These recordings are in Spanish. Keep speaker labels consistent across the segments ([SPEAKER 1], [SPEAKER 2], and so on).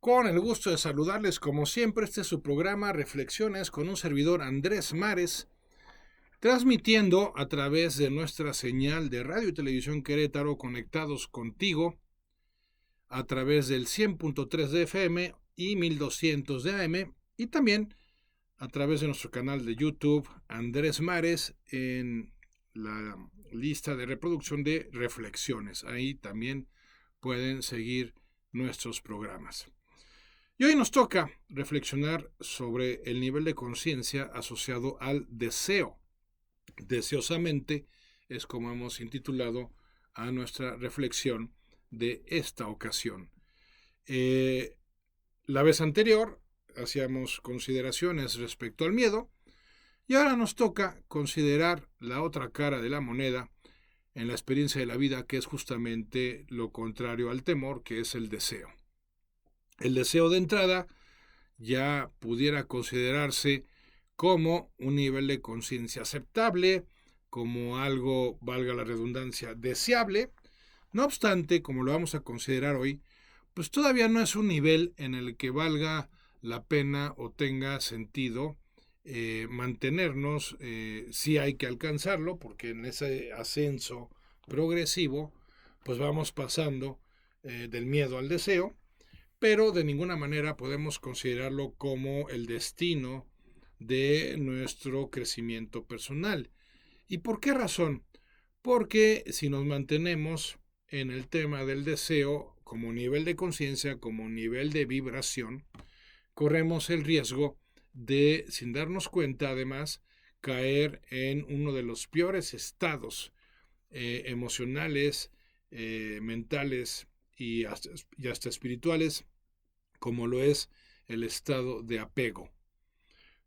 [SPEAKER 1] Con el gusto de saludarles, como siempre, este es su programa Reflexiones con un servidor Andrés Mares, transmitiendo a través de nuestra señal de radio y televisión Querétaro, conectados contigo a través del 100.3 de FM y 1200 de AM, y también a través de nuestro canal de YouTube Andrés Mares en la lista de reproducción de Reflexiones. Ahí también pueden seguir nuestros programas. Y hoy nos toca reflexionar sobre el nivel de conciencia asociado al deseo. Deseosamente es como hemos intitulado a nuestra reflexión de esta ocasión. La vez anterior hacíamos consideraciones respecto al miedo y ahora nos toca considerar la otra cara de la moneda en la experiencia de la vida, que es justamente lo contrario al temor, que es el deseo. El deseo de entrada ya pudiera considerarse como un nivel de conciencia aceptable, como algo, valga la redundancia, deseable. No obstante, como lo vamos a considerar hoy, pues todavía no es un nivel en el que valga la pena o tenga sentido mantenernos. Sí hay que alcanzarlo, porque en ese ascenso progresivo, pues vamos pasando del miedo al deseo, pero de ninguna manera podemos considerarlo como el destino de nuestro crecimiento personal. ¿Y por qué razón? Porque si nos mantenemos en el tema del deseo como nivel de conciencia, como nivel de vibración, corremos el riesgo de, sin darnos cuenta además, caer en uno de los peores estados emocionales, mentales y hasta espirituales, como lo es el estado de apego.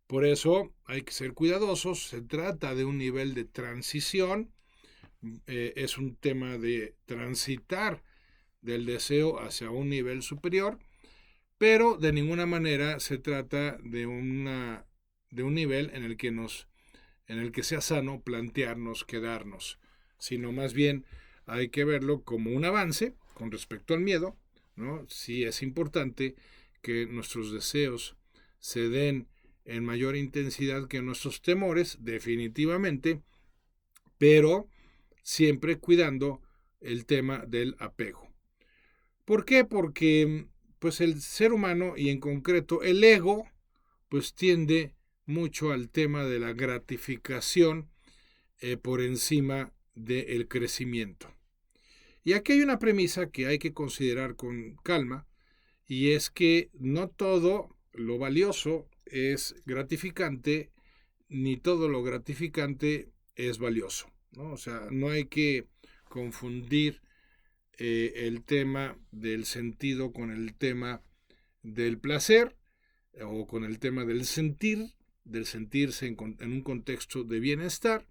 [SPEAKER 1] Por eso hay que ser cuidadosos. Se trata de un nivel de transición, es un tema de transitar del deseo hacia un nivel superior, pero de ninguna manera se trata de un nivel en el que sea sano plantearnos quedarnos, sino más bien hay que verlo como un avance con respecto al miedo, ¿no? Sí es importante que nuestros deseos se den en mayor intensidad que nuestros temores, definitivamente, pero siempre cuidando el tema del apego. ¿Por qué? Porque pues el ser humano y en concreto el ego pues tiende mucho al tema de la gratificación por encima del crecimiento. Y aquí hay una premisa que hay que considerar con calma, y es que no todo lo valioso es gratificante, ni todo lo gratificante es valioso, ¿no? O sea, no hay que confundir el tema del sentido con el tema del placer o con el tema del sentirse en un contexto de bienestar.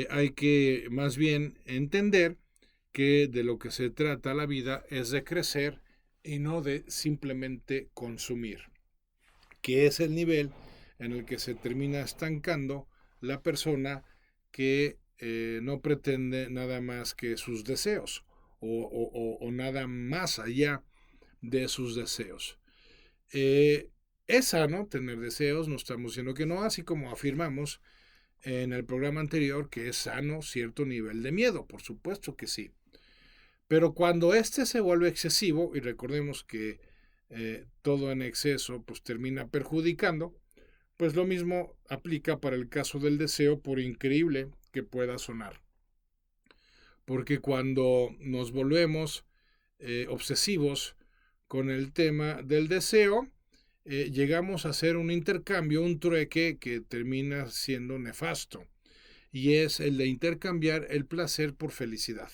[SPEAKER 1] Hay que más bien entender que de lo que se trata la vida es de crecer y no de simplemente consumir, que es el nivel en el que se termina estancando la persona que no pretende nada más que sus deseos o nada más allá de sus deseos. Es sano tener deseos, no estamos diciendo que no, así como afirmamos en el programa anterior que es sano cierto nivel de miedo, por supuesto que sí. Pero cuando este se vuelve excesivo, y recordemos que todo en exceso pues termina perjudicando, pues lo mismo aplica para el caso del deseo, por increíble que pueda sonar. Porque cuando nos volvemos obsesivos con el tema del deseo, llegamos a hacer un intercambio, un trueque que termina siendo nefasto, y es el de intercambiar el placer por felicidad,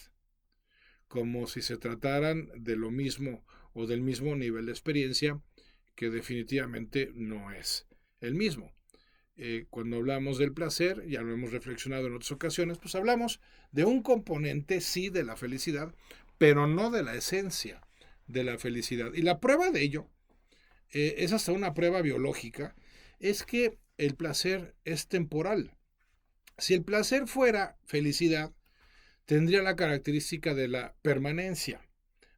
[SPEAKER 1] como si se trataran de lo mismo o del mismo nivel de experiencia, que definitivamente no es el mismo. Cuando hablamos del placer, ya lo hemos reflexionado en otras ocasiones, pues hablamos de un componente, sí, de la felicidad, pero no de la esencia de la felicidad. Y la prueba de ello es hasta una prueba biológica, es que el placer es temporal. Si el placer fuera felicidad, tendría la característica de la permanencia,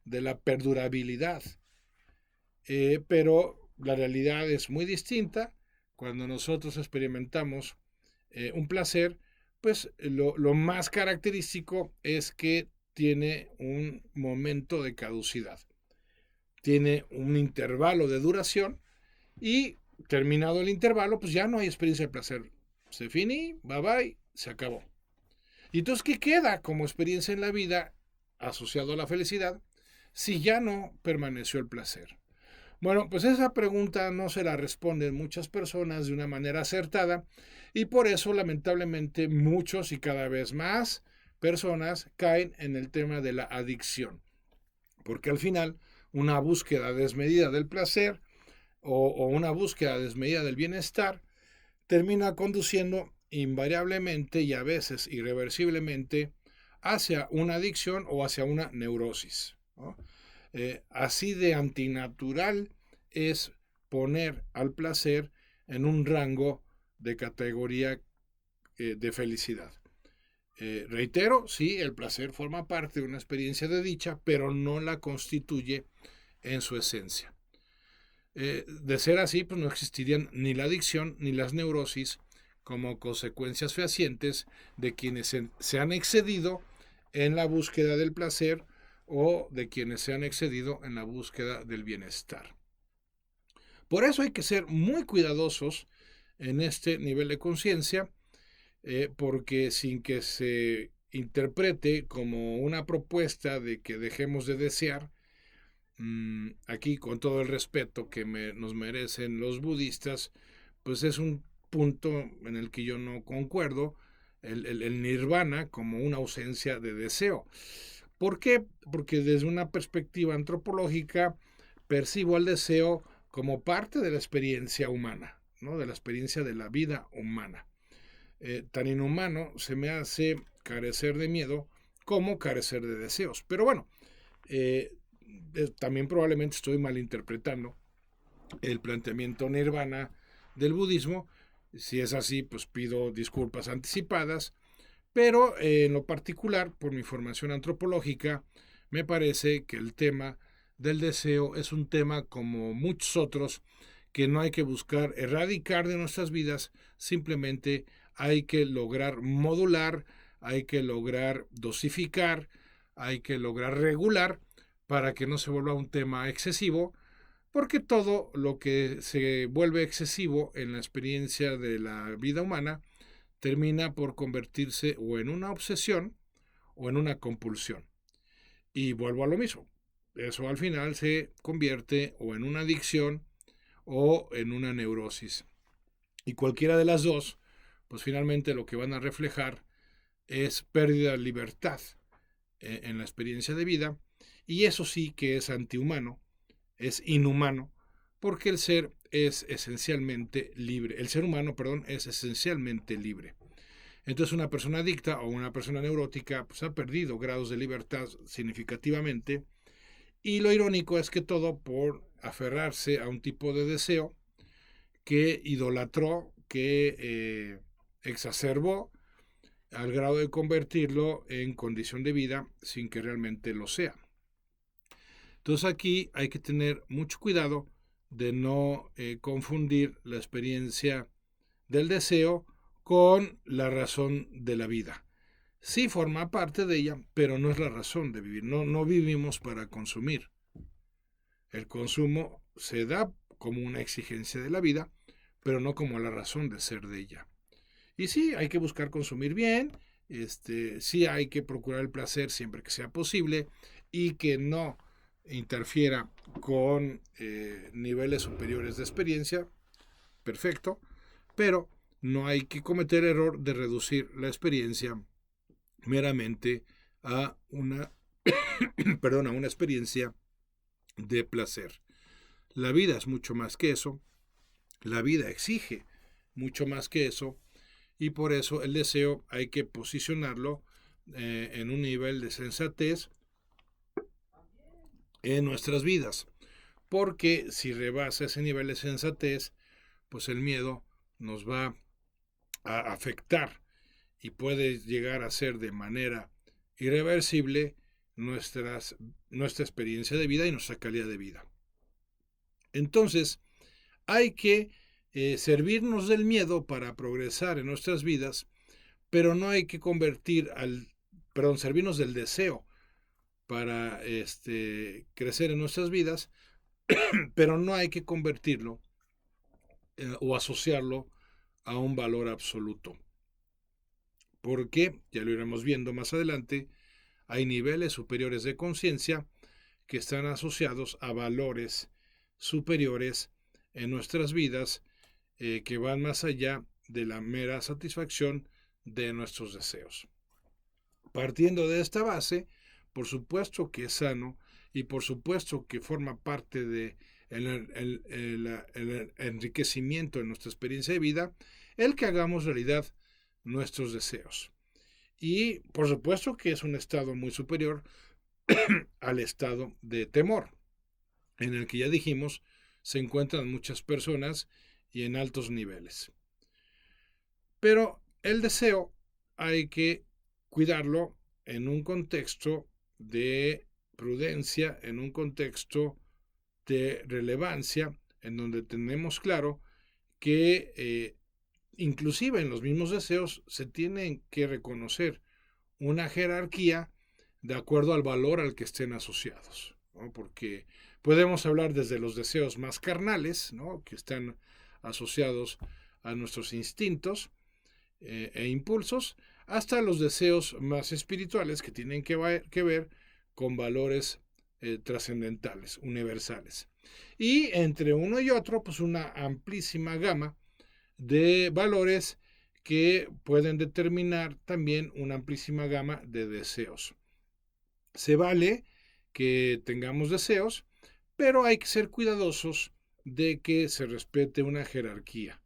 [SPEAKER 1] de la perdurabilidad. pero la realidad es muy distinta. Cuando nosotros experimentamos un placer, pues lo más característico es que tiene un momento de caducidad, tiene un intervalo de duración y terminado el intervalo, pues ya no hay experiencia de placer. Se finí, bye bye, se acabó. Y entonces, ¿qué queda como experiencia en la vida asociado a la felicidad si ya no permaneció el placer? Bueno, pues esa pregunta no se la responden muchas personas de una manera acertada y por eso lamentablemente muchos y cada vez más personas caen en el tema de la adicción. Porque al final una búsqueda desmedida del placer o una búsqueda desmedida del bienestar termina conduciendo invariablemente y a veces irreversiblemente hacia una adicción o hacia una neurosis, ¿no? Así de antinatural es poner al placer en un rango de categoría de felicidad. Reitero, sí, el placer forma parte de una experiencia de dicha, pero no la constituye en su esencia. De ser así, pues no existirían ni la adicción ni las neurosis como consecuencias fehacientes de quienes se han excedido en la búsqueda del placer o de quienes se han excedido en la búsqueda del bienestar. Por eso hay que ser muy cuidadosos en este nivel de conciencia, porque sin que se interprete como una propuesta de que dejemos de desear, aquí con todo el respeto que nos merecen los budistas, pues es un punto en el que yo no concuerdo, el nirvana como una ausencia de deseo. ¿Por qué? Porque desde una perspectiva antropológica percibo el deseo como parte de la experiencia humana, ¿no? De la experiencia de la vida humana. Tan inhumano se me hace carecer de miedo como carecer de deseos. Pero bueno, eh, también probablemente estoy malinterpretando el planteamiento nirvana del budismo. Si es así, pues pido disculpas anticipadas, pero en lo particular, por mi formación antropológica, me parece que el tema del deseo es un tema como muchos otros que no hay que buscar erradicar de nuestras vidas, simplemente hay que lograr modular, hay que lograr dosificar, hay que lograr regular para que no se vuelva un tema excesivo, porque todo lo que se vuelve excesivo en la experiencia de la vida humana termina por convertirse o en una obsesión o en una compulsión. Y vuelvo a lo mismo. Eso al final se convierte o en una adicción o en una neurosis. Y cualquiera de las dos, pues finalmente lo que van a reflejar es pérdida de libertad en la experiencia de vida. Y eso sí que es antihumano, es inhumano, porque el ser es esencialmente libre. El ser humano, perdón, es esencialmente libre. Entonces una persona adicta o una persona neurótica pues ha perdido grados de libertad significativamente y lo irónico es que todo por aferrarse a un tipo de deseo que idolatró, que exacerbó al grado de convertirlo en condición de vida sin que realmente lo sea. Entonces aquí hay que tener mucho cuidado de no confundir la experiencia del deseo con la razón de la vida. Sí forma parte de ella, pero no es la razón de vivir. No vivimos para consumir. El consumo se da como una exigencia de la vida, pero no como la razón de ser de ella. Y sí, hay que buscar consumir bien, sí hay que procurar el placer siempre que sea posible y que no interfiera con niveles superiores de experiencia, perfecto, pero no hay que cometer el error de reducir la experiencia meramente a una, perdón, a una experiencia de placer. La vida es mucho más que eso, la vida exige mucho más que eso y por eso el deseo hay que posicionarlo en un nivel de sensatez en nuestras vidas, porque si rebasa ese nivel de sensatez, pues el miedo nos va a afectar y puede llegar a ser de manera irreversible nuestra experiencia de vida y nuestra calidad de vida. Entonces, hay que servirnos del miedo para progresar en nuestras vidas, pero no hay que servirnos del deseo para crecer en nuestras vidas, pero no hay que convertirlo o asociarlo a un valor absoluto. Porque, ya lo iremos viendo más adelante, hay niveles superiores de conciencia que están asociados a valores superiores en nuestras vidas que van más allá de la mera satisfacción de nuestros deseos. Partiendo de esta base, por supuesto que es sano y por supuesto que forma parte de el enriquecimiento de nuestra experiencia de vida, el que hagamos realidad nuestros deseos. Y por supuesto que es un estado muy superior al estado de temor, en el que ya dijimos se encuentran muchas personas y en altos niveles. Pero el deseo hay que cuidarlo en un contexto de prudencia, en un contexto de relevancia, en donde tenemos claro que inclusive en los mismos deseos se tienen que reconocer una jerarquía de acuerdo al valor al que estén asociados, ¿no? Porque podemos hablar desde los deseos más carnales, ¿no? Que están asociados a nuestros instintos e impulsos, hasta los deseos más espirituales que tienen que ver con valores trascendentales, universales. Y entre uno y otro, pues una amplísima gama de valores que pueden determinar también una amplísima gama de deseos. Se vale que tengamos deseos, pero hay que ser cuidadosos de que se respete una jerarquía,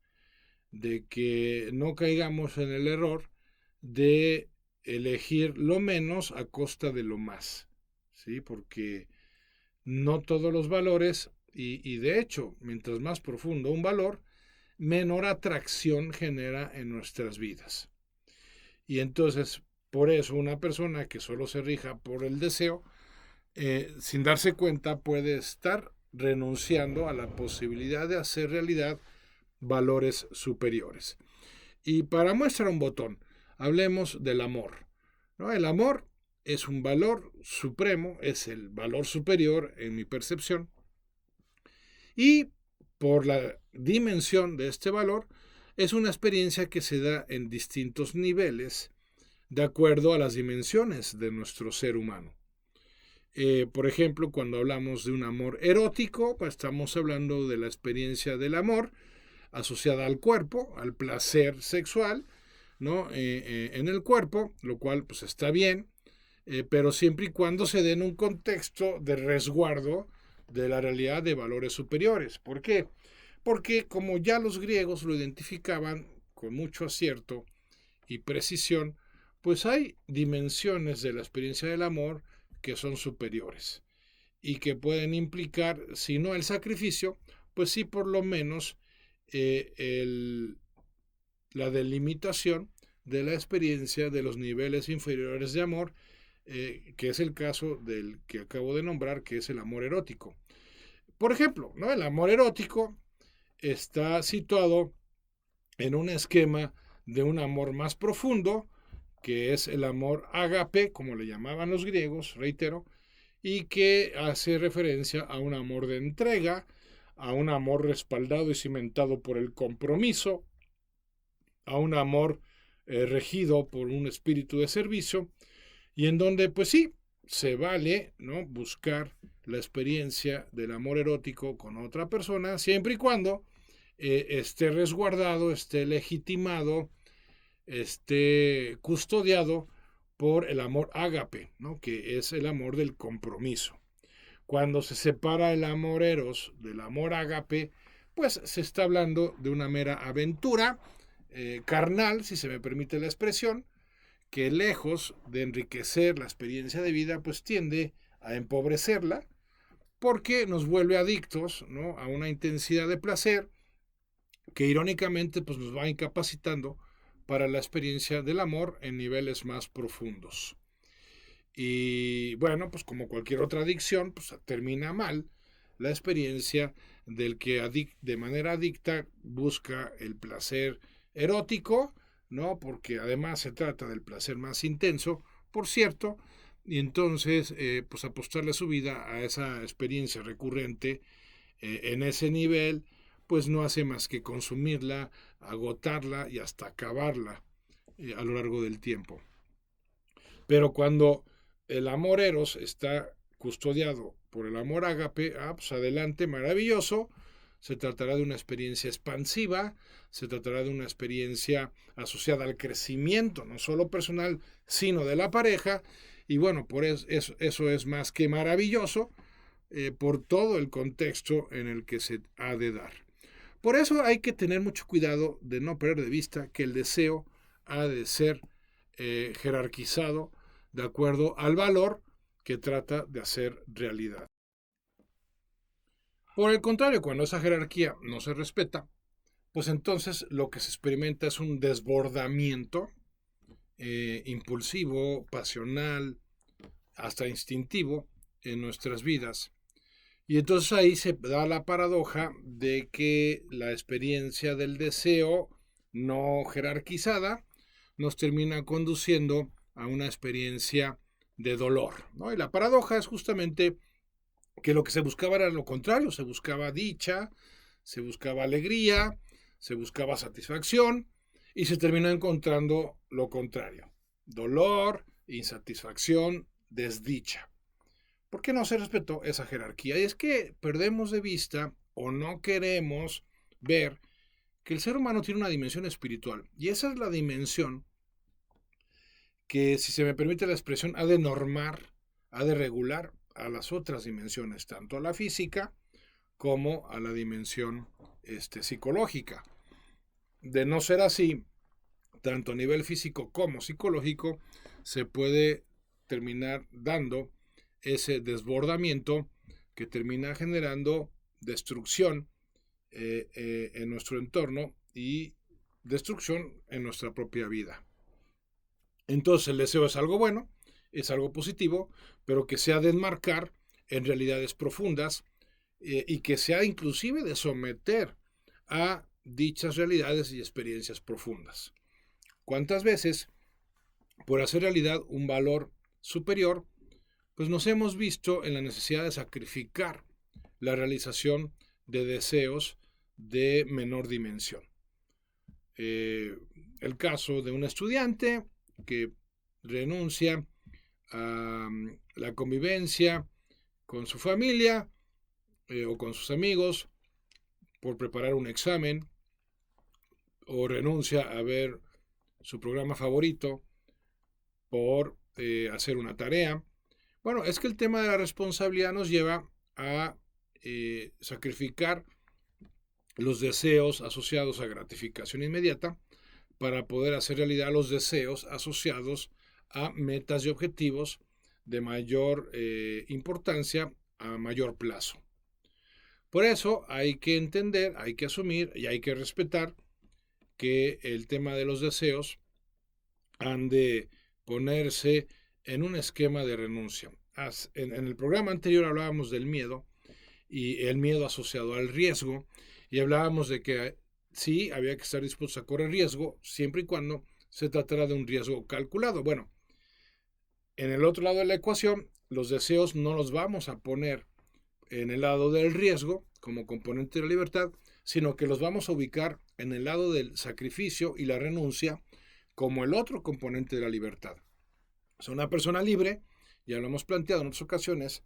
[SPEAKER 1] de que no caigamos en el error de elegir lo menos a costa de lo más, ¿sí? Porque no todos los valores, y de hecho, mientras más profundo un valor, menor atracción genera en nuestras vidas. Y entonces, por eso, una persona que solo se rija por el deseo, sin darse cuenta, puede estar renunciando a la posibilidad de hacer realidad valores superiores. Y para muestra un botón, hablemos del amor, ¿no? El amor es un valor supremo, es el valor superior en mi percepción. Y por la dimensión de este valor, es una experiencia que se da en distintos niveles de acuerdo a las dimensiones de nuestro ser humano. Por ejemplo, cuando hablamos de un amor erótico, pues estamos hablando de la experiencia del amor asociada al cuerpo, al placer sexual, ¿no? En el cuerpo, lo cual pues está bien, pero siempre y cuando se dé en un contexto de resguardo de la realidad de valores superiores. ¿Por qué? Porque como ya los griegos lo identificaban con mucho acierto y precisión, pues hay dimensiones de la experiencia del amor que son superiores y que pueden implicar, si no el sacrificio, pues sí por lo menos la delimitación de la experiencia de los niveles inferiores de amor, que es el caso del que acabo de nombrar, que es el amor erótico. Por ejemplo, ¿no? El amor erótico está situado en un esquema de un amor más profundo, que es el amor ágape, como le llamaban los griegos, reitero, y que hace referencia a un amor de entrega, a un amor respaldado y cimentado por el compromiso, a un amor regido por un espíritu de servicio, y en donde, pues sí, se vale, ¿no?, buscar la experiencia del amor erótico con otra persona, siempre y cuando esté resguardado, esté legitimado, esté custodiado por el amor ágape, ¿no?, que es el amor del compromiso. Cuando se separa el amor eros del amor ágape, pues se está hablando de una mera aventura carnal, si se me permite la expresión, que lejos de enriquecer la experiencia de vida, pues tiende a empobrecerla, porque nos vuelve adictos, ¿no?, a una intensidad de placer que irónicamente pues nos va incapacitando para la experiencia del amor en niveles más profundos. Y bueno, pues como cualquier otra adicción, pues termina mal, la experiencia del que de manera adicta busca el placer erótico, ¿no? Porque además se trata del placer más intenso, por cierto, y entonces pues apostarle su vida a esa experiencia recurrente en ese nivel, pues no hace más que consumirla, agotarla y hasta acabarla a lo largo del tiempo. Pero cuando el amor eros está custodiado por el amor ágape, pues adelante, maravilloso. Se tratará de una experiencia expansiva, se tratará de una experiencia asociada al crecimiento, no solo personal, sino de la pareja. Y bueno, por eso es más que maravilloso por todo el contexto en el que se ha de dar. Por eso hay que tener mucho cuidado de no perder de vista que el deseo ha de ser jerarquizado de acuerdo al valor que trata de hacer realidad. Por el contrario, cuando esa jerarquía no se respeta, pues entonces lo que se experimenta es un desbordamiento impulsivo, pasional, hasta instintivo en nuestras vidas. Y entonces ahí se da la paradoja de que la experiencia del deseo no jerarquizada nos termina conduciendo a una experiencia de dolor, ¿no? Y la paradoja es justamente que lo que se buscaba era lo contrario, se buscaba dicha, se buscaba alegría, se buscaba satisfacción y se terminó encontrando lo contrario, dolor, insatisfacción, desdicha. ¿Por qué no se respetó esa jerarquía? Y es que perdemos de vista o no queremos ver que el ser humano tiene una dimensión espiritual y esa es la dimensión que, si se me permite la expresión, ha de normar, ha de regular a las otras dimensiones, tanto a la física como a la dimensión psicológica. De no ser así, tanto a nivel físico como psicológico, se puede terminar dando ese desbordamiento que termina generando destrucción en nuestro entorno y destrucción en nuestra propia vida. Entonces el deseo es algo bueno, es algo positivo, pero que se ha de enmarcar en realidades profundas y que se ha inclusive de someter a dichas realidades y experiencias profundas. ¿Cuántas veces, por hacer realidad un valor superior, pues nos hemos visto en la necesidad de sacrificar la realización de deseos de menor dimensión? El caso de un estudiante que renuncia a la convivencia con su familia o con sus amigos por preparar un examen, o renuncia a ver su programa favorito por hacer una tarea. Bueno, es que el tema de la responsabilidad nos lleva a sacrificar los deseos asociados a gratificación inmediata para poder hacer realidad los deseos asociados a metas y objetivos de mayor importancia a mayor plazo. Por eso hay que entender, hay que asumir y hay que respetar que el tema de los deseos han de ponerse en un esquema de renuncia. En el programa anterior hablábamos del miedo y el miedo asociado al riesgo, y hablábamos de que sí, había que estar dispuestos a correr riesgo siempre y cuando se tratara de un riesgo calculado. Bueno, en el otro lado de la ecuación, los deseos no los vamos a poner en el lado del riesgo como componente de la libertad, sino que los vamos a ubicar en el lado del sacrificio y la renuncia como el otro componente de la libertad. O sea, una persona libre, ya lo hemos planteado en otras ocasiones,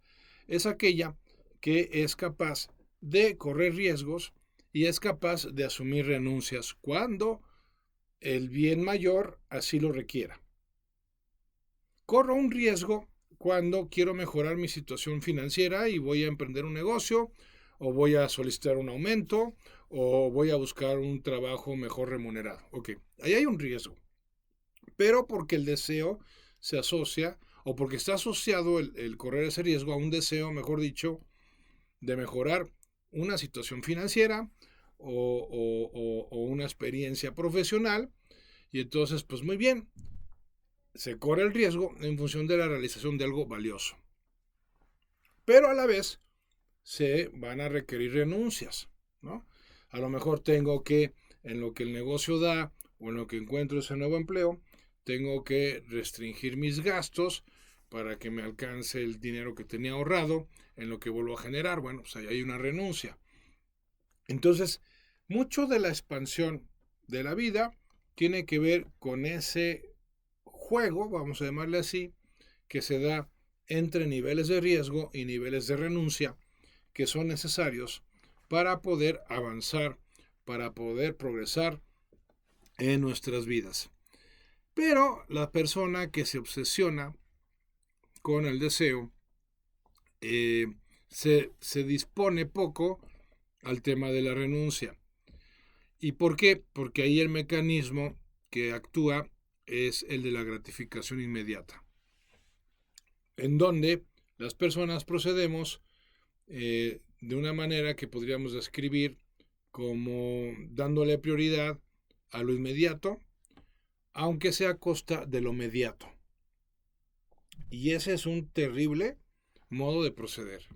[SPEAKER 1] es aquella que es capaz de correr riesgos y es capaz de asumir renuncias cuando el bien mayor así lo requiera. Corro un riesgo cuando quiero mejorar mi situación financiera y voy a emprender un negocio, o voy a solicitar un aumento, o voy a buscar un trabajo mejor remunerado. Ok, ahí hay un riesgo. Pero porque el deseo se asocia, o porque está asociado el correr ese riesgo a un deseo, mejor dicho, de mejorar una situación financiera o una experiencia profesional. Y entonces, pues muy bien, se corre el riesgo en función de la realización de algo valioso. Pero a la vez, se van a requerir renuncias, ¿no? A lo mejor tengo que, en lo que el negocio da o en lo que encuentro ese nuevo empleo, tengo que restringir mis gastos para que me alcance el dinero que tenía ahorrado, en lo que vuelvo a generar. Bueno, pues ahí hay una renuncia. Entonces, mucho de la expansión de la vida tiene que ver con ese juego, vamos a llamarle así, que se da entre niveles de riesgo y niveles de renuncia que son necesarios para poder avanzar, para poder progresar en nuestras vidas. Pero la persona que se obsesiona con el deseo se dispone poco al tema de la renuncia. ¿Y por qué? Porque ahí el mecanismo que actúa es el de la gratificación inmediata, en donde las personas procedemos de una manera que podríamos describir como dándole prioridad a lo inmediato, aunque sea a costa de lo mediato. Y ese es un terrible modo de proceder.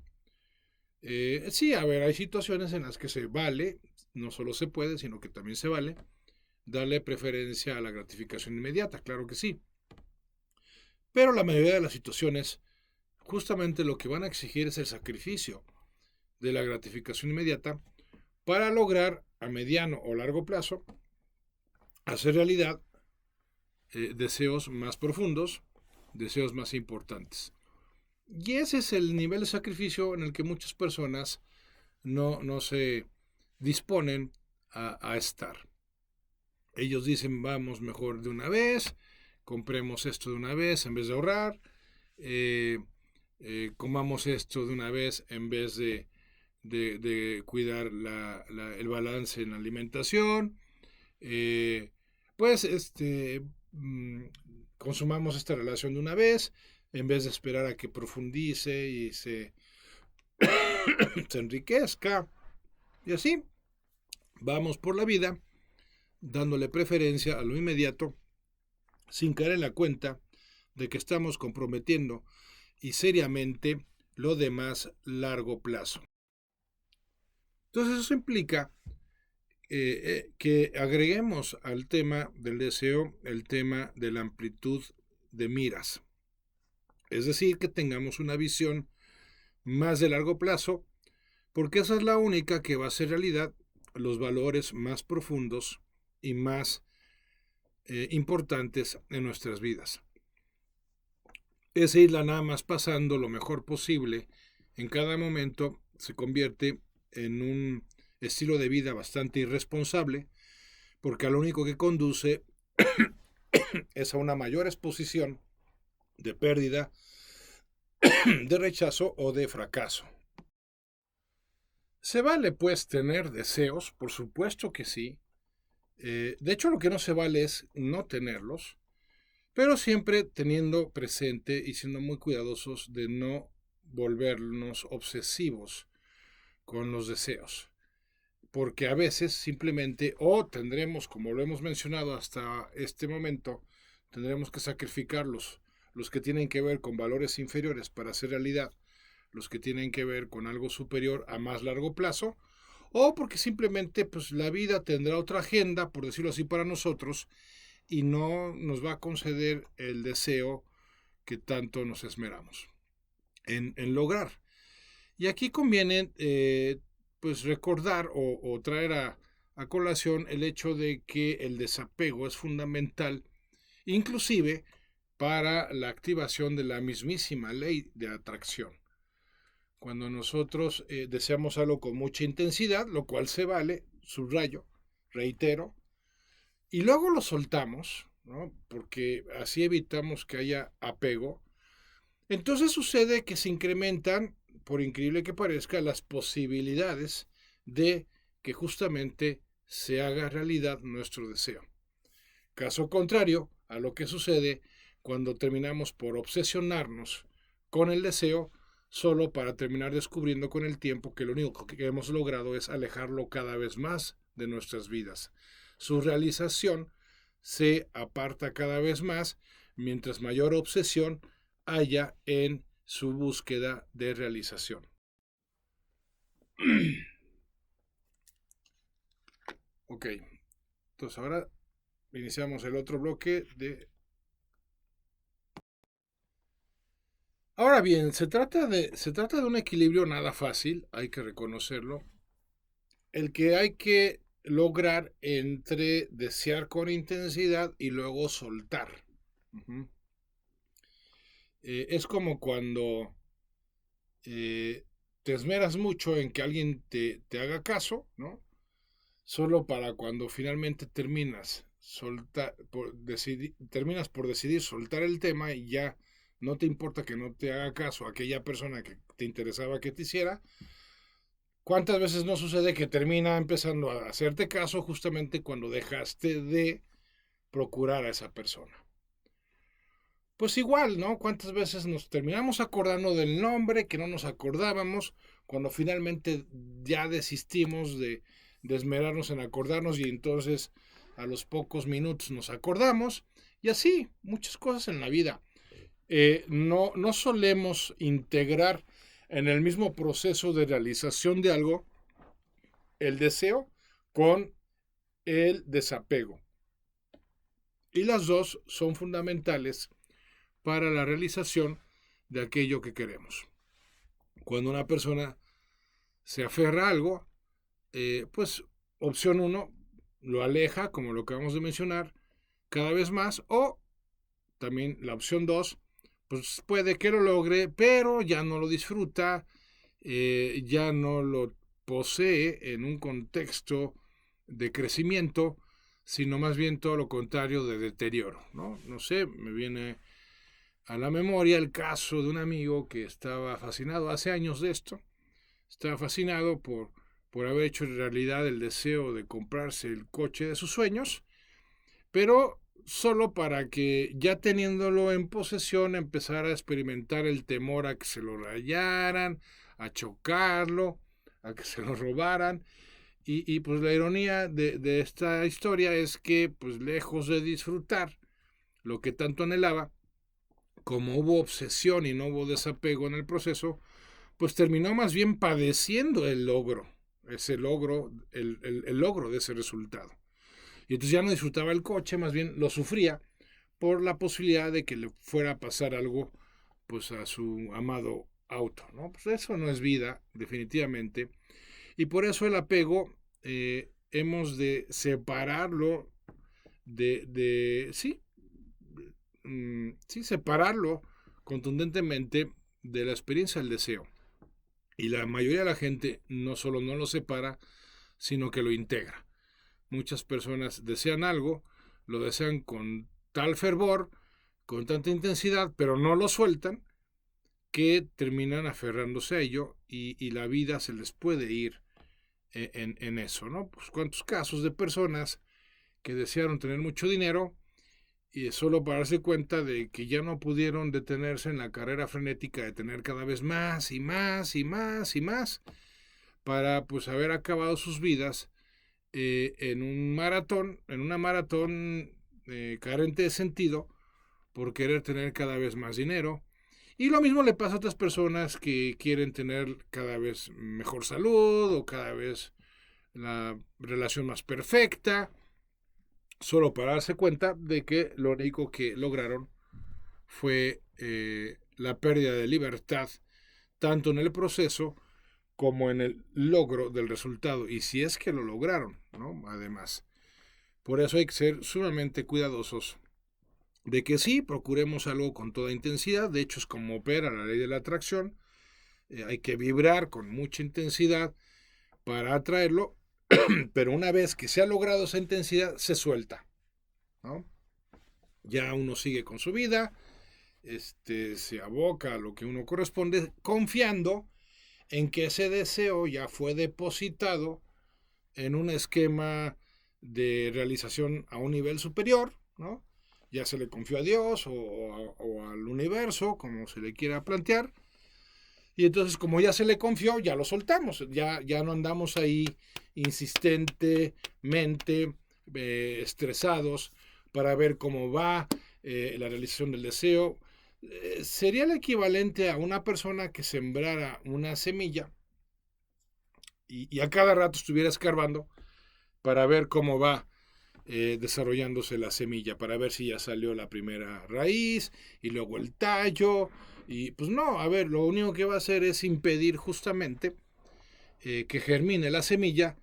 [SPEAKER 1] Sí, a ver, hay situaciones en las que se vale, no solo se puede, sino que también se vale, darle preferencia a la gratificación inmediata, claro que sí. Pero la mayoría de las situaciones, justamente lo que van a exigir es el sacrificio de la gratificación inmediata para lograr a mediano o largo plazo hacer realidad deseos más profundos, deseos más importantes. Y ese es el nivel de sacrificio en el que muchas personas no se disponen a estar. Ellos dicen, vamos mejor de una vez, compremos esto de una vez en vez de ahorrar, comamos esto de una vez en vez de cuidar el balance en la alimentación, pues consumamos esta relación de una vez en vez de esperar a que profundice y se enriquezca. Y así vamos por la vida dándole preferencia a lo inmediato sin caer en la cuenta de que estamos comprometiendo y seriamente lo de más largo plazo. Entonces eso implica que agreguemos al tema del deseo el tema de la amplitud de miras. Es decir, que tengamos una visión más de largo plazo, porque esa es la única que va a hacer realidad los valores más profundos y más importantes en nuestras vidas. Esa isla nada más pasando lo mejor posible en cada momento se convierte en un estilo de vida bastante irresponsable, porque a lo único que conduce es a una mayor exposición de pérdida, de rechazo o de fracaso. ¿Se vale pues tener deseos? Por supuesto que sí. De hecho, lo que no se vale es no tenerlos, pero siempre teniendo presente y siendo muy cuidadosos de no volvernos obsesivos con los deseos. Porque a veces simplemente, o tendremos, como lo hemos mencionado hasta este momento, tendremos que sacrificar los que tienen que ver con valores inferiores para hacer realidad los que tienen que ver con algo superior a más largo plazo, o porque simplemente pues, la vida tendrá otra agenda, por decirlo así, para nosotros, y no nos va a conceder el deseo que tanto nos esmeramos en lograr. Y aquí conviene pues recordar o traer a colación el hecho de que el desapego es fundamental, inclusive para la activación de la mismísima ley de atracción. Cuando nosotros deseamos algo con mucha intensidad, lo cual se vale, subrayo, reitero, y luego lo soltamos, ¿no? Porque así evitamos que haya apego, entonces sucede que se incrementan, por increíble que parezca, las posibilidades de que justamente se haga realidad nuestro deseo. Caso contrario a lo que sucede cuando terminamos por obsesionarnos con el deseo, solo para terminar descubriendo con el tiempo que lo único que hemos logrado es alejarlo cada vez más de nuestras vidas. Su realización se aparta cada vez más mientras mayor obsesión haya en su búsqueda de realización. Ok, entonces ahora iniciamos el otro bloque de... Ahora bien, se trata de un equilibrio nada fácil, hay que reconocerlo, el que hay que lograr entre desear con intensidad y luego soltar. Uh-huh. Es como cuando eh, te esmeras mucho en que alguien te haga caso, ¿no? Solo para cuando finalmente terminas por decidir soltar el tema y ya no te importa que no te haga caso aquella persona que te interesaba que te hiciera. ¿Cuántas veces no sucede que termina empezando a hacerte caso justamente cuando dejaste de procurar a esa persona? Pues igual, ¿no? ¿Cuántas veces nos terminamos acordando del nombre que no nos acordábamos cuando finalmente ya desistimos de esmerarnos en acordarnos y entonces a los pocos minutos nos acordamos? Y así, muchas cosas en la vida. No solemos integrar en el mismo proceso de realización de algo el deseo con el desapego. Y las dos son fundamentales para la realización de aquello que queremos. Cuando una persona se aferra a algo, pues opción 1 lo aleja, como lo acabamos de mencionar, cada vez más, o también la opción 2, pues puede que lo logre, pero ya no lo disfruta, ya no lo posee en un contexto de crecimiento, sino más bien todo lo contrario, de deterioro, ¿no? No sé, me viene a la memoria el caso de un amigo que estaba fascinado hace años de esto, estaba fascinado por haber hecho realidad el deseo de comprarse el coche de sus sueños, pero solo para que ya teniéndolo en posesión empezara a experimentar el temor a que se lo rayaran, a chocarlo, a que se lo robaran. Y pues la ironía de esta historia es que, pues lejos de disfrutar lo que tanto anhelaba, como hubo obsesión y no hubo desapego en el proceso, pues terminó más bien padeciendo el logro, el logro de ese resultado. Y entonces ya no disfrutaba el coche, más bien lo sufría por la posibilidad de que le fuera a pasar algo pues a su amado auto, ¿no? Pues eso no es vida, definitivamente. Y por eso el apego hemos de separarlo sí, sí, separarlo contundentemente de la experiencia del deseo. Y la mayoría de la gente no solo no lo separa, sino que lo integra. Muchas personas desean algo, lo desean con tal fervor, con tanta intensidad, pero no lo sueltan, que terminan aferrándose a ello y la vida se les puede ir en eso, ¿no? Pues cuántos casos de personas que desearon tener mucho dinero y solo para darse cuenta de que ya no pudieron detenerse en la carrera frenética de tener cada vez más y más y más y más para pues haber acabado sus vidas en una maratón carente de sentido por querer tener cada vez más dinero. Y lo mismo le pasa a otras personas que quieren tener cada vez mejor salud o cada vez la relación más perfecta, solo para darse cuenta de que lo único que lograron fue la pérdida de libertad, tanto en el proceso como en el logro del resultado, y si es que lo lograron, ¿no? Además, por eso hay que ser sumamente cuidadosos de que sí, procuremos algo con toda intensidad, de hecho es como opera la ley de la atracción, hay que vibrar con mucha intensidad para atraerlo, pero una vez que se ha logrado esa intensidad, se suelta, ¿no? Ya uno sigue con su vida, se aboca a lo que uno corresponde, confiando en que ese deseo ya fue depositado en un esquema de realización a un nivel superior, ¿no? Ya se le confió a Dios o al universo, como se le quiera plantear, y entonces como ya se le confió, ya lo soltamos, ya no andamos ahí insistentemente estresados para ver cómo va la realización del deseo. Sería el equivalente a una persona que sembrara una semilla y a cada rato estuviera escarbando para ver cómo va desarrollándose la semilla, para ver si ya salió la primera raíz y luego el tallo. Y pues no, a ver, lo único que va a hacer es impedir justamente que germine la semilla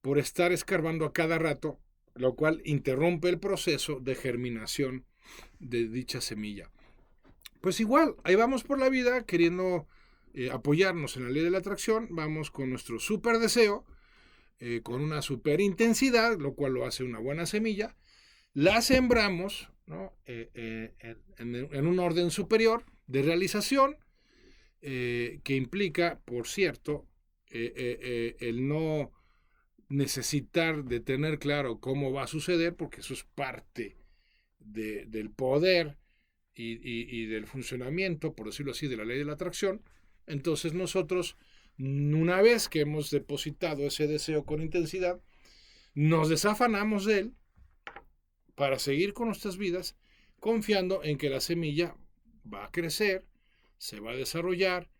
[SPEAKER 1] por estar escarbando a cada rato, lo cual interrumpe el proceso de germinación de dicha semilla. Pues igual, ahí vamos por la vida queriendo apoyarnos en la ley de la atracción, vamos con nuestro super deseo, con una super intensidad, lo cual lo hace una buena semilla, la sembramos, ¿no? En un orden superior de realización, que implica, por cierto, el no necesitar de tener claro cómo va a suceder, porque eso es parte del poder y del funcionamiento, por decirlo así, de la ley de la atracción. Entonces nosotros, una vez que hemos depositado ese deseo con intensidad, nos desafanamos de él para seguir con nuestras vidas, confiando en que la semilla va a crecer, se va a desarrollar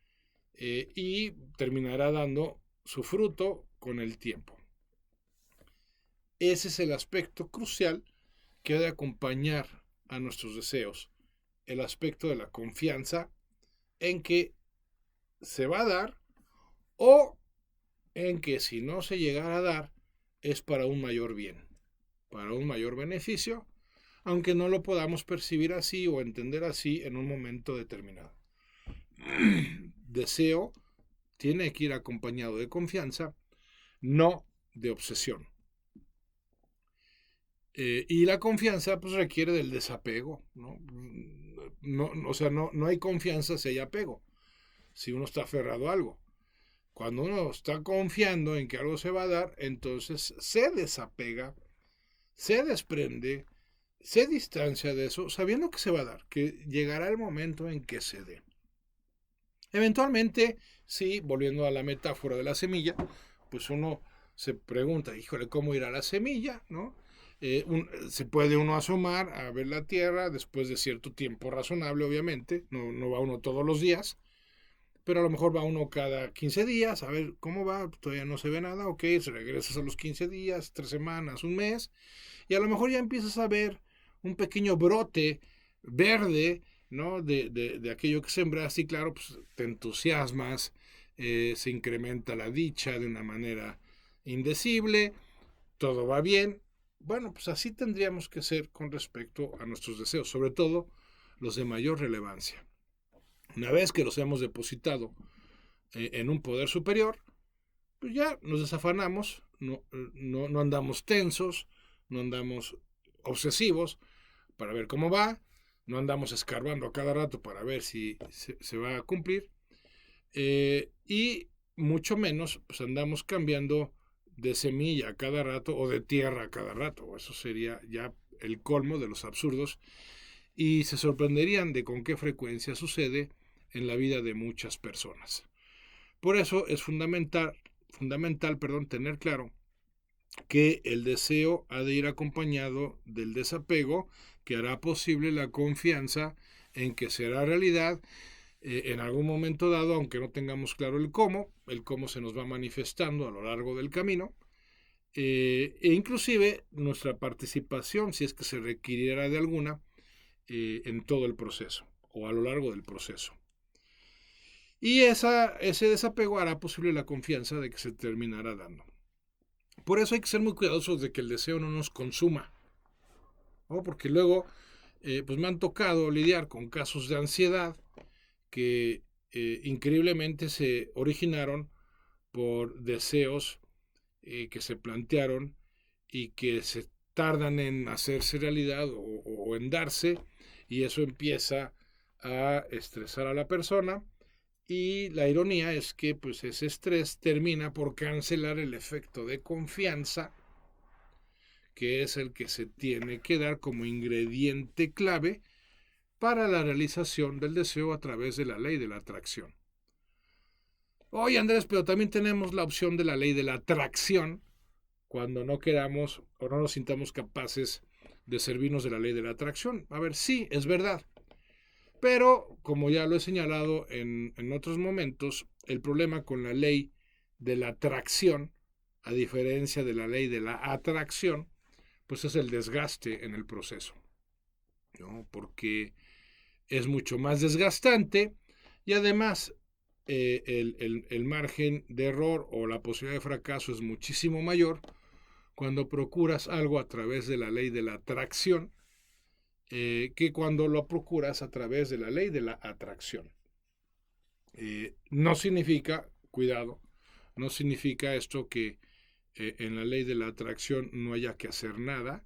[SPEAKER 1] y terminará dando su fruto con el tiempo. Ese es el aspecto crucial que ha de acompañar a nuestros deseos, el aspecto de la confianza en que se va a dar o en que si no se llegara a dar es para un mayor bien, para un mayor beneficio, aunque no lo podamos percibir así o entender así en un momento determinado. Deseo tiene que ir acompañado de confianza, no de obsesión. Y la confianza pues requiere del desapego, ¿no? O sea, no hay confianza si hay apego, si uno está aferrado a algo. Cuando uno está confiando en que algo se va a dar, entonces se desapega, se desprende, se distancia de eso, sabiendo que se va a dar, que llegará el momento en que se dé. Eventualmente, sí, volviendo a la metáfora de la semilla, pues uno se pregunta, híjole, ¿cómo irá la semilla? ¿No? Se puede uno asomar a ver la tierra después de cierto tiempo razonable, obviamente, no va uno todos los días, pero a lo mejor va uno cada 15 días, a ver cómo va, todavía no se ve nada, ok, regresas a los 15 días, 3 semanas, un mes, y a lo mejor ya empiezas a ver un pequeño brote verde, ¿no? De aquello que sembraste, y claro, pues te entusiasmas, se incrementa la dicha de una manera indecible, todo va bien. Bueno, pues así tendríamos que ser con respecto a nuestros deseos, sobre todo los de mayor relevancia. Una vez que los hemos depositado en un poder superior, pues ya nos desafanamos, no andamos tensos, no andamos obsesivos para ver cómo va, no andamos escarbando a cada rato para ver si se va a cumplir, y mucho menos pues andamos cambiando de semilla a cada rato o de tierra a cada rato. Eso sería ya el colmo de los absurdos y se sorprenderían de con qué frecuencia sucede en la vida de muchas personas. Por eso es fundamental tener claro que el deseo ha de ir acompañado del desapego que hará posible la confianza en que será realidad en algún momento dado, aunque no tengamos claro el cómo se nos va manifestando a lo largo del camino, e inclusive nuestra participación, si es que se requiriera de alguna, en todo el proceso o a lo largo del proceso. Y ese desapego hará posible la confianza de que se terminará dando. Por eso hay que ser muy cuidadosos de que el deseo no nos consuma, ¿no? Porque luego pues me han tocado lidiar con casos de ansiedad que increíblemente se originaron por deseos que se plantearon y que se tardan en hacerse realidad o en darse, y eso empieza a estresar a la persona, y la ironía es que pues ese estrés termina por cancelar el efecto de confianza, que es el que se tiene que dar como ingrediente clave para la realización del deseo a través de la ley de la atracción. Oye, Andrés, pero también tenemos la opción de la ley de la atracción cuando no queramos o no nos sintamos capaces de servirnos de la ley de la atracción. A ver, sí, es verdad. Pero, como ya lo he señalado en otros momentos, el problema con la ley de la atracción, a diferencia de la ley de la atracción, pues es el desgaste en el proceso, ¿no? Porque es mucho más desgastante y además el margen de error o la posibilidad de fracaso es muchísimo mayor cuando procuras algo a través de la ley de la atracción que cuando lo procuras a través de la ley de la atracción. No significa, cuidado, no significa esto que en la ley de la atracción no haya que hacer nada.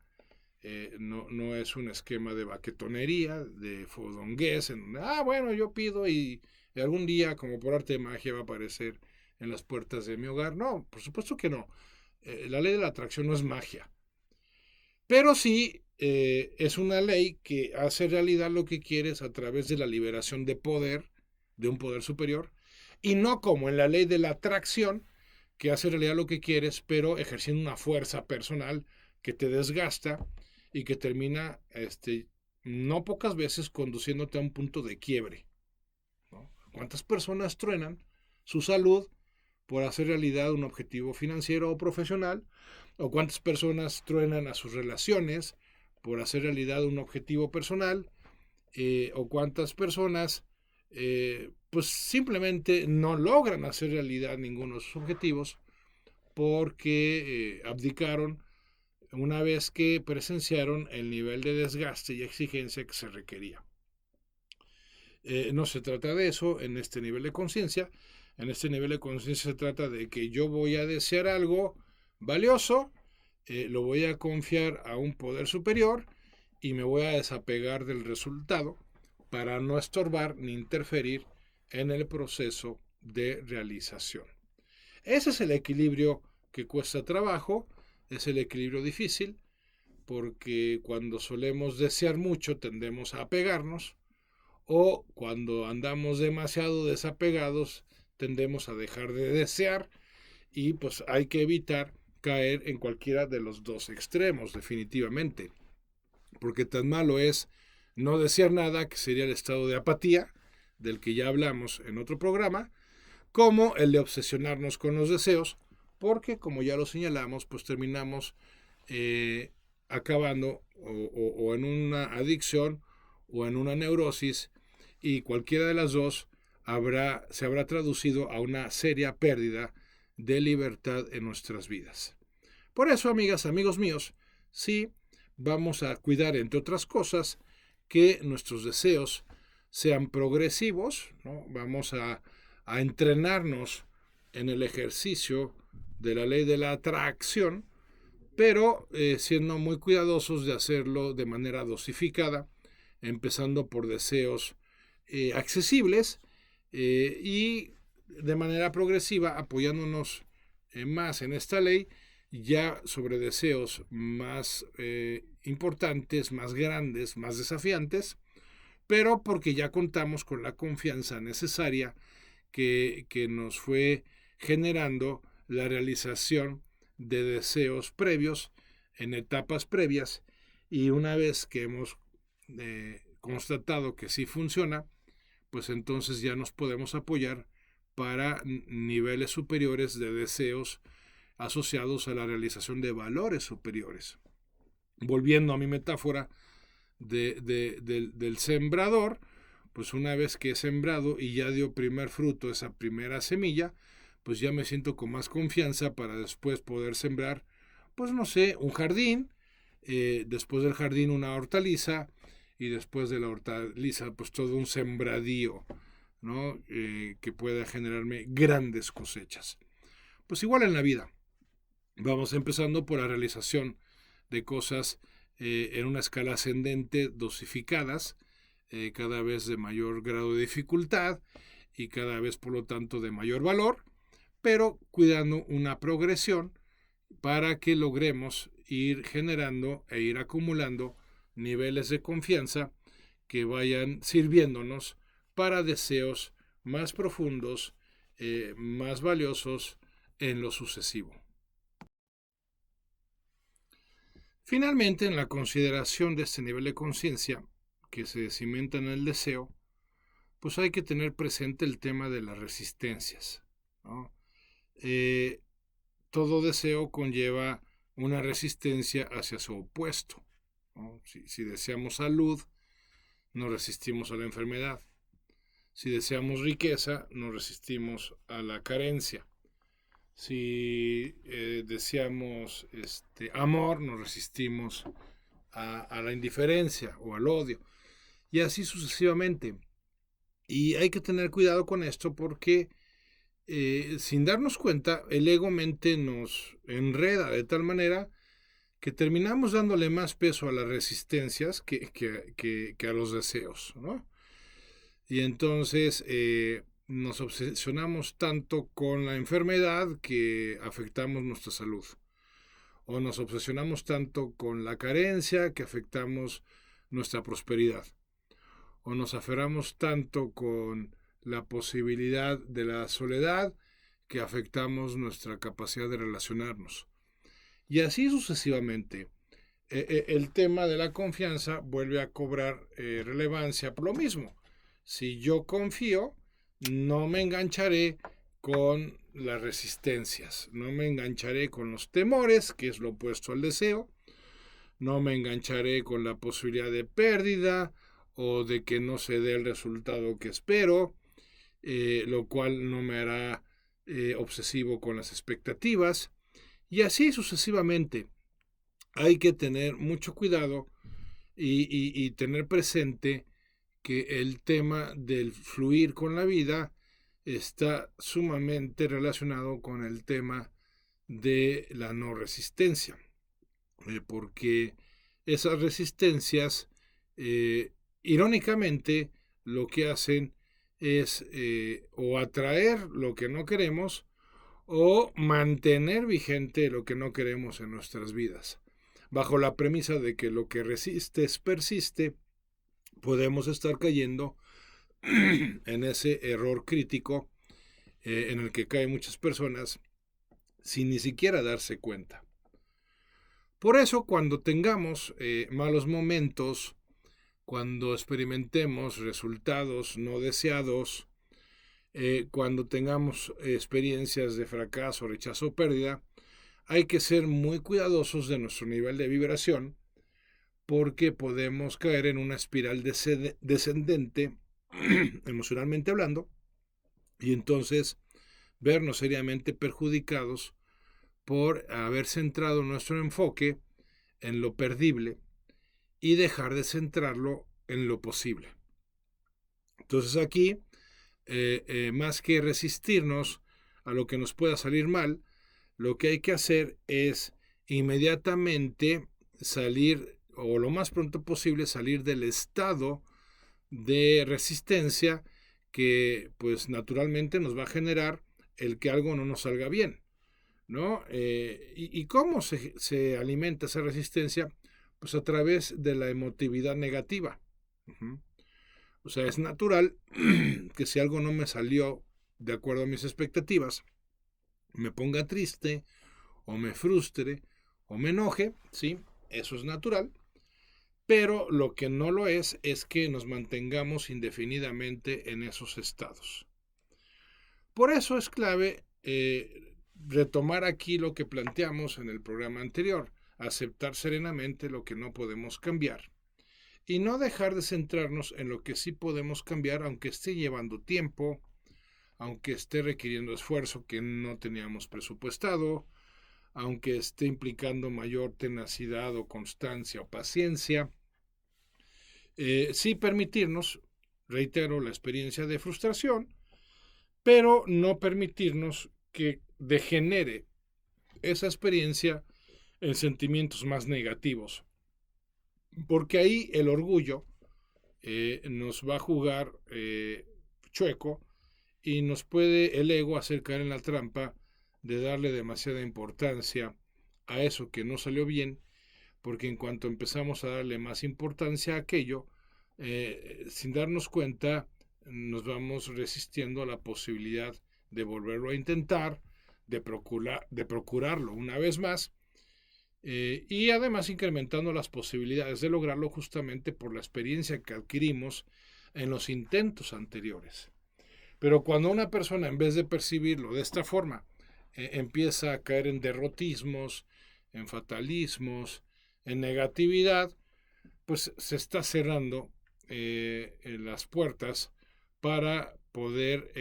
[SPEAKER 1] No es un esquema de baquetonería, de fodongués, en donde, bueno, yo pido y algún día, como por arte de magia, va a aparecer en las puertas de mi hogar. No, por supuesto que no. La ley de la atracción no es magia. Pero sí es una ley que hace realidad lo que quieres a través de la liberación de poder, de un poder superior, y no como en la ley de la atracción, que hace realidad lo que quieres, pero ejerciendo una fuerza personal que te desgasta y que termina, no pocas veces, conduciéndote a un punto de quiebre, ¿no? ¿Cuántas personas truenan su salud por hacer realidad un objetivo financiero o profesional? ¿O cuántas personas truenan a sus relaciones por hacer realidad un objetivo personal? ¿O cuántas personas pues simplemente no logran hacer realidad ninguno de sus objetivos porque abdicaron una vez que presenciaron el nivel de desgaste y exigencia que se requería? No se trata de eso en este nivel de conciencia. En este nivel de conciencia se trata de que yo voy a desear algo valioso, lo voy a confiar a un poder superior y me voy a desapegar del resultado para no estorbar ni interferir en el proceso de realización. Ese es el equilibrio que cuesta trabajo, es el equilibrio difícil, porque cuando solemos desear mucho tendemos a apegarnos, o cuando andamos demasiado desapegados tendemos a dejar de desear y pues hay que evitar caer en cualquiera de los dos extremos definitivamente, porque tan malo es no desear nada, que sería el estado de apatía del que ya hablamos en otro programa, como el de obsesionarnos con los deseos, porque como ya lo señalamos, pues terminamos acabando o en una adicción o en una neurosis, y cualquiera de las dos se habrá traducido a una seria pérdida de libertad en nuestras vidas. Por eso, amigas, amigos míos, sí vamos a cuidar, entre otras cosas, que nuestros deseos sean progresivos, ¿no? Vamos a entrenarnos en el ejercicio de la ley de la atracción, pero siendo muy cuidadosos de hacerlo de manera dosificada, empezando por deseos accesibles y de manera progresiva apoyándonos más en esta ley ya sobre deseos más importantes, más grandes, más desafiantes, pero porque ya contamos con la confianza necesaria que nos fue generando la realización de deseos previos en etapas previas, y una vez que hemos constatado que sí funciona, pues entonces ya nos podemos apoyar para niveles superiores de deseos asociados a la realización de valores superiores. Volviendo a mi metáfora del sembrador, pues una vez que he sembrado y ya dio primer fruto esa primera semilla, pues ya me siento con más confianza para después poder sembrar, pues no sé, un jardín, después del jardín una hortaliza, y después de la hortaliza pues todo un sembradío, ¿no? Que pueda generarme grandes cosechas. Pues igual en la vida, vamos empezando por la realización de cosas en una escala ascendente, dosificadas, cada vez de mayor grado de dificultad y cada vez por lo tanto de mayor valor, pero cuidando una progresión para que logremos ir generando e ir acumulando niveles de confianza que vayan sirviéndonos para deseos más profundos, más valiosos en lo sucesivo. Finalmente, en la consideración de este nivel de conciencia que se cimenta en el deseo, pues hay que tener presente el tema de las resistencias, ¿no? todo deseo conlleva una resistencia hacia su opuesto, ¿no? Si deseamos salud, nos resistimos a la enfermedad. Si deseamos riqueza, nos resistimos a la carencia. Si deseamos amor, nos resistimos a la indiferencia o al odio. Y así sucesivamente. Y hay que tener cuidado con esto porque sin darnos cuenta, el ego-mente nos enreda de tal manera que terminamos dándole más peso a las resistencias que a los deseos, ¿no? Y entonces nos obsesionamos tanto con la enfermedad que afectamos nuestra salud. O nos obsesionamos tanto con la carencia que afectamos nuestra prosperidad. O nos aferramos tanto con la posibilidad de la soledad que afectamos nuestra capacidad de relacionarnos. Y así sucesivamente. El tema de la confianza vuelve a cobrar relevancia por lo mismo. Si yo confío, no me engancharé con las resistencias, no me engancharé con los temores, que es lo opuesto al deseo, no me engancharé con la posibilidad de pérdida o de que no se dé el resultado que espero, lo cual no me hará obsesivo con las expectativas, y así sucesivamente. Hay que tener mucho cuidado y tener presente que el tema del fluir con la vida está sumamente relacionado con el tema de la no resistencia, porque esas resistencias, irónicamente, lo que hacen es o atraer lo que no queremos o mantener vigente lo que no queremos en nuestras vidas. Bajo la premisa de que lo que resistes persiste, podemos estar cayendo en ese error crítico en el que caen muchas personas sin ni siquiera darse cuenta. Por eso, cuando tengamos malos momentos, cuando experimentemos resultados no deseados, cuando tengamos experiencias de fracaso, rechazo o pérdida, hay que ser muy cuidadosos de nuestro nivel de vibración porque podemos caer en una espiral descendente, emocionalmente hablando, y entonces vernos seriamente perjudicados por haber centrado nuestro enfoque en lo perdible y dejar de centrarlo en lo posible. Entonces aquí, más que resistirnos a lo que nos pueda salir mal, lo que hay que hacer es inmediatamente salir, o lo más pronto posible, salir del estado de resistencia que pues naturalmente nos va a generar el que algo no nos salga bien, ¿no? ¿Y cómo se alimenta esa resistencia? Pues a través de la emotividad negativa. Uh-huh. O sea, es natural que si algo no me salió de acuerdo a mis expectativas, me ponga triste, o me frustre, o me enoje, ¿sí? Eso es natural. Pero lo que no lo es que nos mantengamos indefinidamente en esos estados. Por eso es clave retomar aquí lo que planteamos en el programa anterior, aceptar serenamente lo que no podemos cambiar y no dejar de centrarnos en lo que sí podemos cambiar, aunque esté llevando tiempo, aunque esté requiriendo esfuerzo que no teníamos presupuestado, aunque esté implicando mayor tenacidad o constancia o paciencia. Sí permitirnos, reitero, la experiencia de frustración, pero no permitirnos que degenere esa experiencia en sentimientos más negativos, porque ahí el orgullo nos va a jugar chueco y nos puede el ego hacer caer en la trampa de darle demasiada importancia a eso que no salió bien, porque en cuanto empezamos a darle más importancia a aquello, sin darnos cuenta, nos vamos resistiendo a la posibilidad de volverlo a intentar, de procurarlo una vez más, y además incrementando las posibilidades de lograrlo justamente por la experiencia que adquirimos en los intentos anteriores. Pero cuando una persona, en vez de percibirlo de esta forma, empieza a caer en derrotismos, en fatalismos, en negatividad, pues se está cerrando en las puertas para poder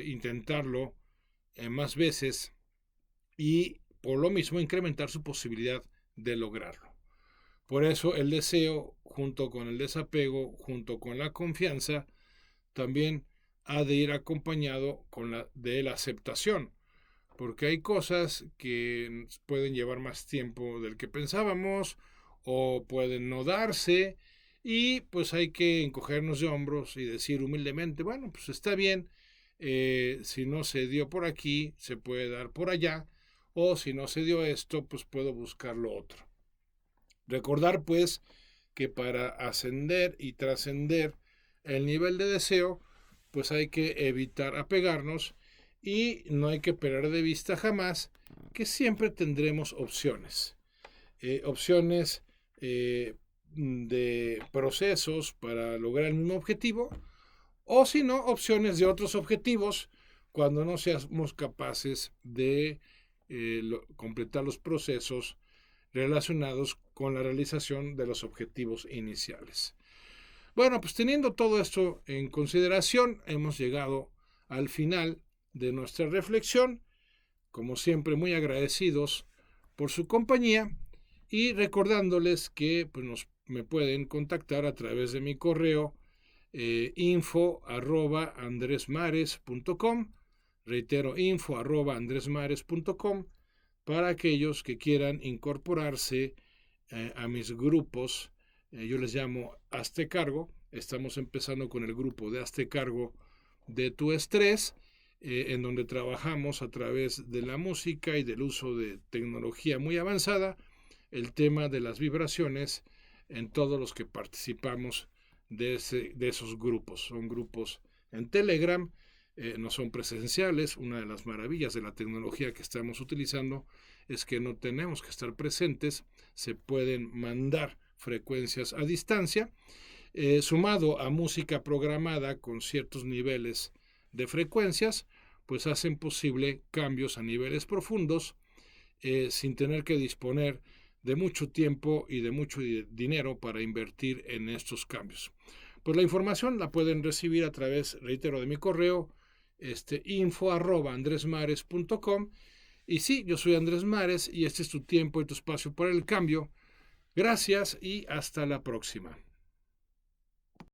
[SPEAKER 1] intentarlo más veces y por lo mismo incrementar su posibilidad de lograrlo. Por eso el deseo, junto con el desapego, junto con la confianza, también ha de ir acompañado de la aceptación, porque hay cosas que pueden llevar más tiempo del que pensábamos o pueden no darse y pues hay que encogernos de hombros y decir humildemente, bueno, pues está bien, si no se dio por aquí, se puede dar por allá, o si no se dio esto, pues puedo buscar lo otro. Recordar pues que para ascender y trascender el nivel de deseo, pues hay que evitar apegarnos y no hay que perder de vista jamás que siempre tendremos opciones. Opciones de procesos para lograr el mismo objetivo o si no, opciones de otros objetivos cuando no seamos capaces de completar los procesos relacionados con la realización de los objetivos iniciales. Bueno, pues teniendo todo esto en consideración, hemos llegado al final de nuestra reflexión. Como siempre, muy agradecidos por su compañía y recordándoles que pues, me pueden contactar a través de mi correo info@andresmares.com. Reitero, info@andresmares.com para aquellos que quieran incorporarse a mis grupos. Yo les llamo Hazte Cargo. Estamos empezando con el grupo de Hazte Cargo de tu estrés, en donde trabajamos a través de la música y del uso de tecnología muy avanzada el tema de las vibraciones en todos los que participamos de esos grupos. Son grupos en Telegram, no son presenciales. Una de las maravillas de la tecnología que estamos utilizando es que no tenemos que estar presentes, se pueden mandar frecuencias a distancia, sumado a música programada con ciertos niveles de frecuencias, pues hacen posible cambios a niveles profundos sin tener que disponer de mucho tiempo y de mucho dinero para invertir en estos cambios. Pues la información la pueden recibir a través, reitero, de mi correo, info@andresmares.com. Y sí, yo soy Andrés Mares y este es tu tiempo y tu espacio para el cambio. Gracias y hasta la próxima.